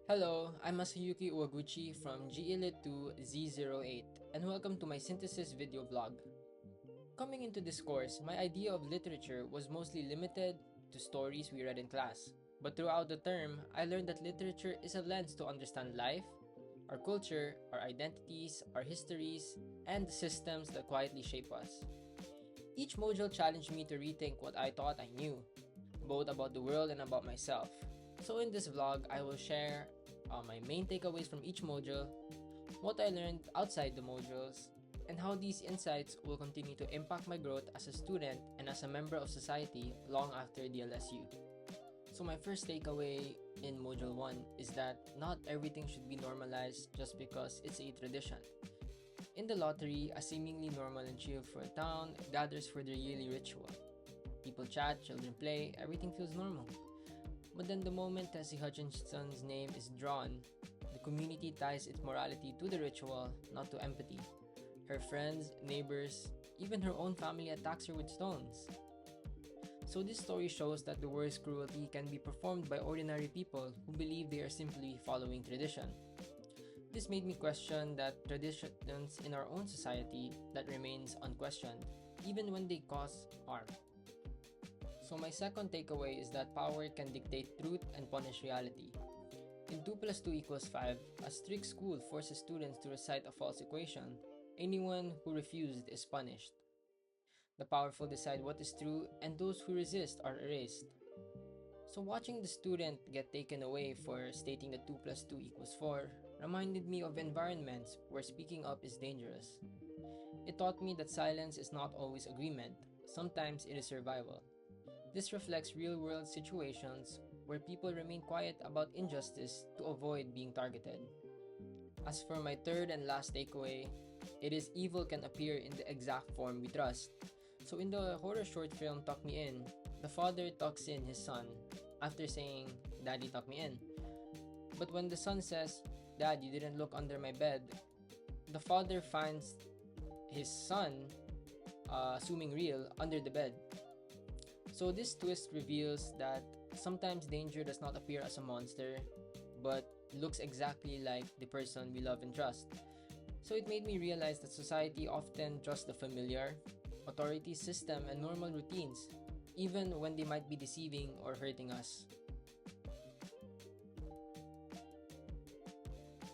Hello, I'm Masayuki Uwaguchi from Gelitwo Z08 and welcome to my synthesis video vlog. Coming into this course, my idea of literature was mostly limited to stories we read in class. But throughout the term, I learned that literature is a lens to understand life, our culture, our identities, our histories, and the systems that quietly shape us. Each module challenged me to rethink what I thought I knew, both about the world and about myself. So in this vlog, I will share my main takeaways from each module, what I learned outside the modules, and how these insights will continue to impact my growth as a student and as a member of society long after DLSU. So my first takeaway in Module 1 is that not everything should be normalized just because it's a tradition. In the lottery, a seemingly normal and cheerful town gathers for their yearly ritual. People chat, children play, everything feels normal. But then the moment Tessie Hutchinson's name is drawn, the community ties its morality to the ritual, not to empathy. Her friends, neighbors, even her own family attacks her with stones. So this story shows that the worst cruelty can be performed by ordinary people who believe they are simply following tradition. This made me question that traditions in our own society that remains unquestioned, even when they cause harm. So my second takeaway is that power can dictate truth and punish reality. In 2 plus 2 equals 5, a strict school forces students to recite a false equation. Anyone who refused is punished. The powerful decide what is true, and those who resist are erased. So watching the student get taken away for stating that 2 plus 2 equals 4 reminded me of environments where speaking up is dangerous. It taught me that silence is not always agreement, sometimes it is survival. This reflects real-world situations where people remain quiet about injustice to avoid being targeted. As for my third and last takeaway, it is evil can appear in the exact form we trust. So in the horror short film Tuck Me In, the father tucks in his son after saying, "Daddy, tuck me in." But when the son says, "Dad, you didn't look under my bed," the father finds his son, assuming real, under the bed. So this twist reveals that sometimes danger does not appear as a monster, but looks exactly like the person we love and trust. So it made me realize that society often trusts the familiar, authority system, and normal routines, even when they might be deceiving or hurting us.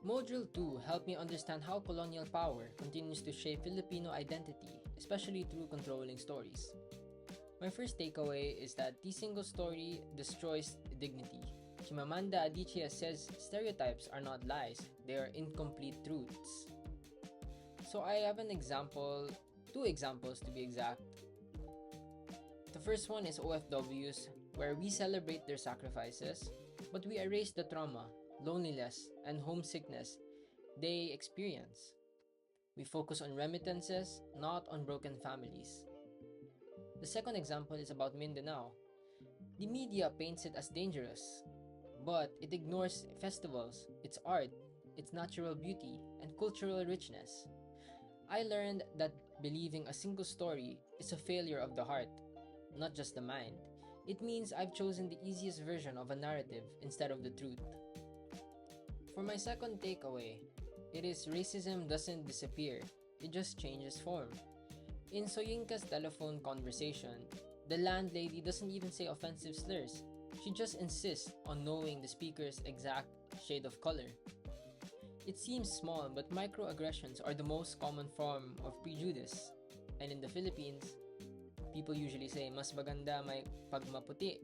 Module 2 helped me understand how colonial power continues to shape Filipino identity, especially through controlling stories. My first takeaway is that the single story destroys dignity. Chimamanda Adichie says stereotypes are not lies, they are incomplete truths. So I have two examples to be exact. The first one is OFWs, where we celebrate their sacrifices, but we erase the trauma, loneliness, and homesickness they experience. We focus on remittances, not on broken families. The second example is about Mindanao. The media paints it as dangerous, but it ignores festivals, its art, its natural beauty, and cultural richness. I learned that believing a single story is a failure of the heart, not just the mind. It means I've chosen the easiest version of a narrative instead of the truth. For my second takeaway, it is racism doesn't disappear, it just changes form. In Soyinka's telephone conversation, the landlady doesn't even say offensive slurs. She just insists on knowing the speaker's exact shade of color. It seems small, but microaggressions are the most common form of prejudice. And in the Philippines, people usually say, "Mas maganda may pagmaputi."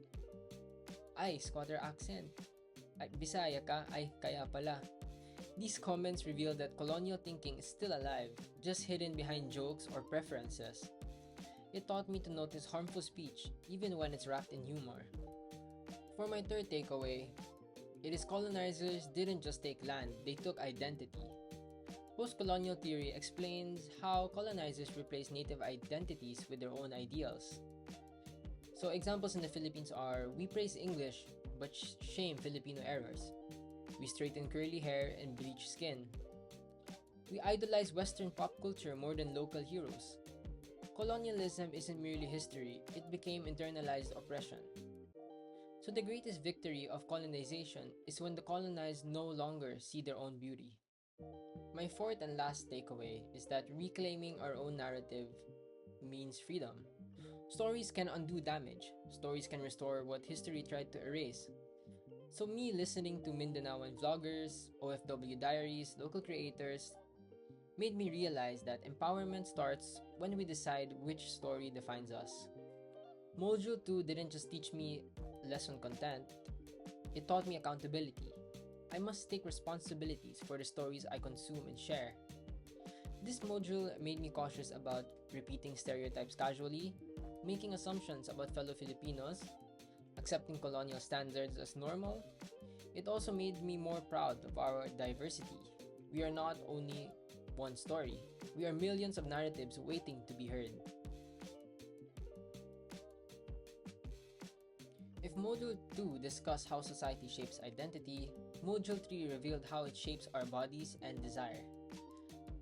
Ay, squatter accent. Ay, Bisaya ka, ay, kaya pala. These comments reveal that colonial thinking is still alive, just hidden behind jokes or preferences. It taught me to notice harmful speech, even when it's wrapped in humor. For my third takeaway, it is colonizers didn't just take land, they took identity. Post-colonial theory explains how colonizers replaced native identities with their own ideals. So examples in the Philippines are, we praise English, but shame Filipino errors. We straighten curly hair and bleach skin. We idolize Western pop culture more than local heroes. Colonialism isn't merely history, it became internalized oppression. So the greatest victory of colonization is when the colonized no longer see their own beauty. My fourth and last takeaway is that reclaiming our own narrative means freedom. Stories can undo damage. Stories can restore what history tried to erase. So me listening to Mindanaoan vloggers, OFW diaries, local creators made me realize that empowerment starts when we decide which story defines us. Module 2 didn't just teach me lesson content, it taught me accountability. I must take responsibilities for the stories I consume and share. This module made me cautious about repeating stereotypes casually, making assumptions about fellow Filipinos, accepting colonial standards as normal. It also made me more proud of our diversity. We are not only one story, we are millions of narratives waiting to be heard. If Module 2 discussed how society shapes identity, Module 3 revealed how it shapes our bodies and desire.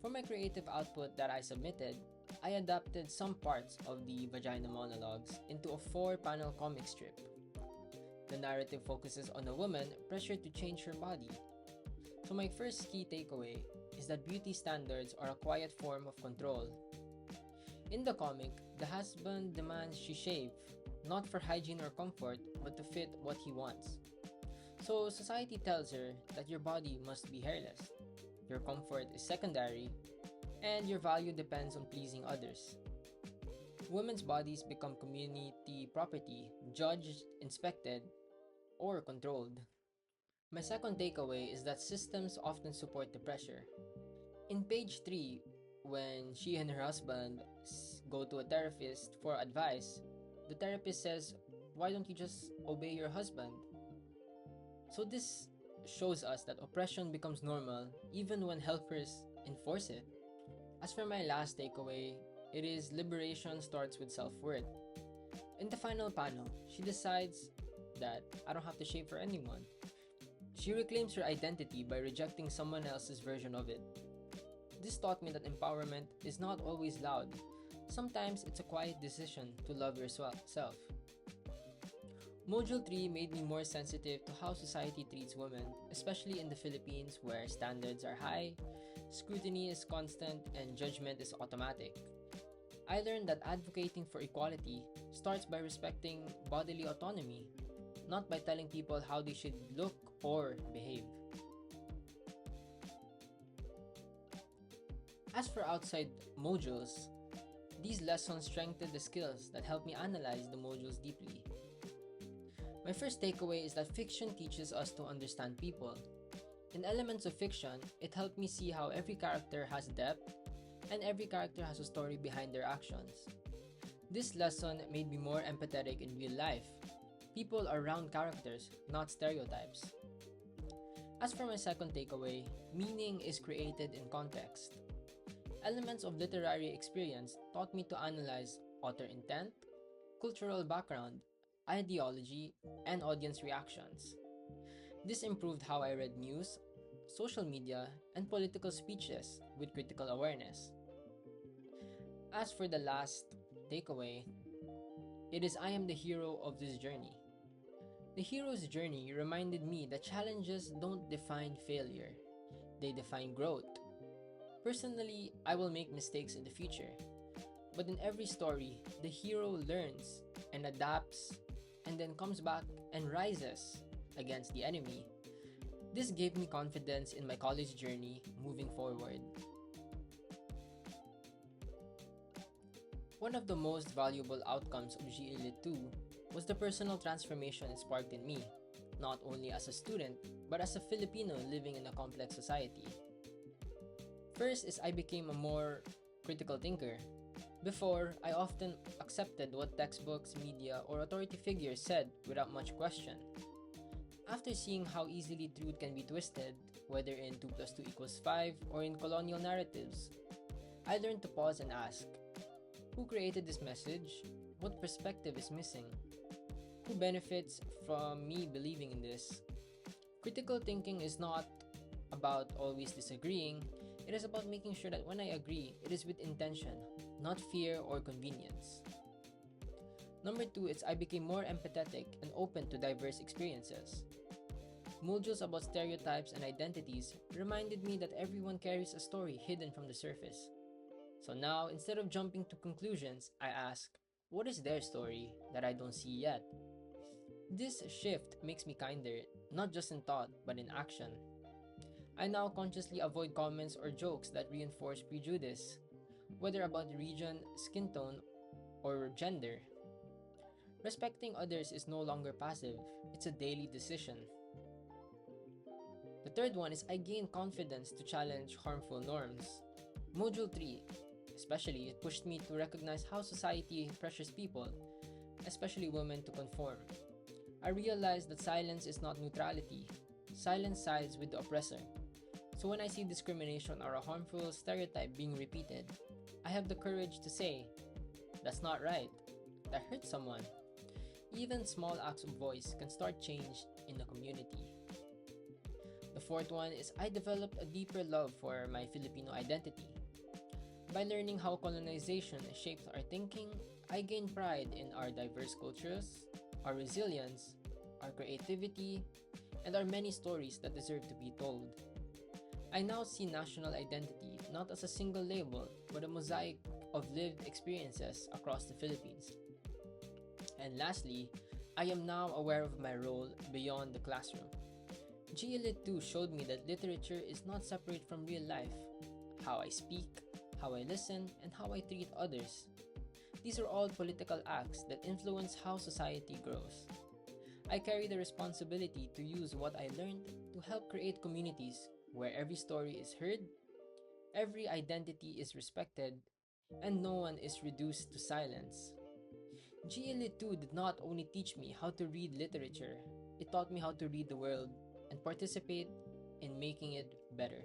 For my creative output that I submitted, I adapted some parts of the Vagina Monologues into a 4-panel comic strip. The narrative focuses on a woman pressured to change her body. So my first key takeaway is that beauty standards are a quiet form of control. In the comic, the husband demands she shave, not for hygiene or comfort, but to fit what he wants. So society tells her that your body must be hairless, your comfort is secondary, and your value depends on pleasing others. Women's bodies become community property, judged, inspected, or controlled. My second takeaway is that systems often support the pressure. In page 3, when she and her husband go to a therapist for advice, the therapist says, "Why don't you just obey your husband?" So this shows us that oppression becomes normal even when helpers enforce it. As for my last takeaway, it is liberation starts with self-worth. In the final panel, she decides that I don't have to shave for anyone. She reclaims her identity by rejecting someone else's version of it. This taught me that empowerment is not always loud. Sometimes it's a quiet decision to love yourself. Module 3 made me more sensitive to how society treats women, especially in the Philippines where standards are high, scrutiny is constant, and judgment is automatic. I learned that advocating for equality starts by respecting bodily autonomy, not by telling people how they should look or behave. As for outside modules, these lessons strengthened the skills that help me analyze the modules deeply. My first takeaway is that fiction teaches us to understand people. In elements of fiction, it helped me see how every character has depth and every character has a story behind their actions. This lesson made me more empathetic in real life. People are round characters, not stereotypes. As for my second takeaway, meaning is created in context. Elements of literary experience taught me to analyze author intent, cultural background, ideology, and audience reactions. This improved how I read news, social media, and political speeches with critical awareness. As for the last takeaway, it is I am the hero of this journey. The hero's journey reminded me that challenges don't define failure, they define growth. Personally, I will make mistakes in the future, but in every story, the hero learns and adapts and then comes back and rises against the enemy. This gave me confidence in my college journey moving forward. One of the most valuable outcomes of Gelitwo 2 was the personal transformation it sparked in me, not only as a student, but as a Filipino living in a complex society. First is I became a more critical thinker. Before, I often accepted what textbooks, media, or authority figures said without much question. After seeing how easily truth can be twisted, whether in 2 plus 2 equals 5 or in colonial narratives, I learned to pause and ask, who created this message? What perspective is missing? Who benefits from me believing in this? Critical thinking is not about always disagreeing, it is about making sure that when I agree, it is with intention, not fear or convenience. Number 2 is I became more empathetic and open to diverse experiences. Modules about stereotypes and identities reminded me that everyone carries a story hidden from the surface. So now, instead of jumping to conclusions, I ask, what is their story that I don't see yet? This shift makes me kinder, not just in thought, but in action. I now consciously avoid comments or jokes that reinforce prejudice, whether about region, skin tone, or gender. Respecting others is no longer passive, it's a daily decision. The third one is I gain confidence to challenge harmful norms. Module 3, especially, it pushed me to recognize how society pressures people, especially women, to conform. I realized that silence is not neutrality. Silence sides with the oppressor. So when I see discrimination or a harmful stereotype being repeated, I have the courage to say, that's not right. That hurts someone. Even small acts of voice can start change in the community. The fourth one is I developed a deeper love for my Filipino identity. By learning how colonization shapes our thinking, I gain pride in our diverse cultures, our resilience, our creativity, and our many stories that deserve to be told. I now see national identity not as a single label, but a mosaic of lived experiences across the Philippines. And lastly, I am now aware of my role beyond the classroom. Gelitwo showed me that literature is not separate from real life. How I speak, how I listen, and how I treat others. These are all political acts that influence how society grows. I carry the responsibility to use what I learned to help create communities where every story is heard, every identity is respected, and no one is reduced to silence. GLE2 did not only teach me how to read literature, it taught me how to read the world and participate in making it better.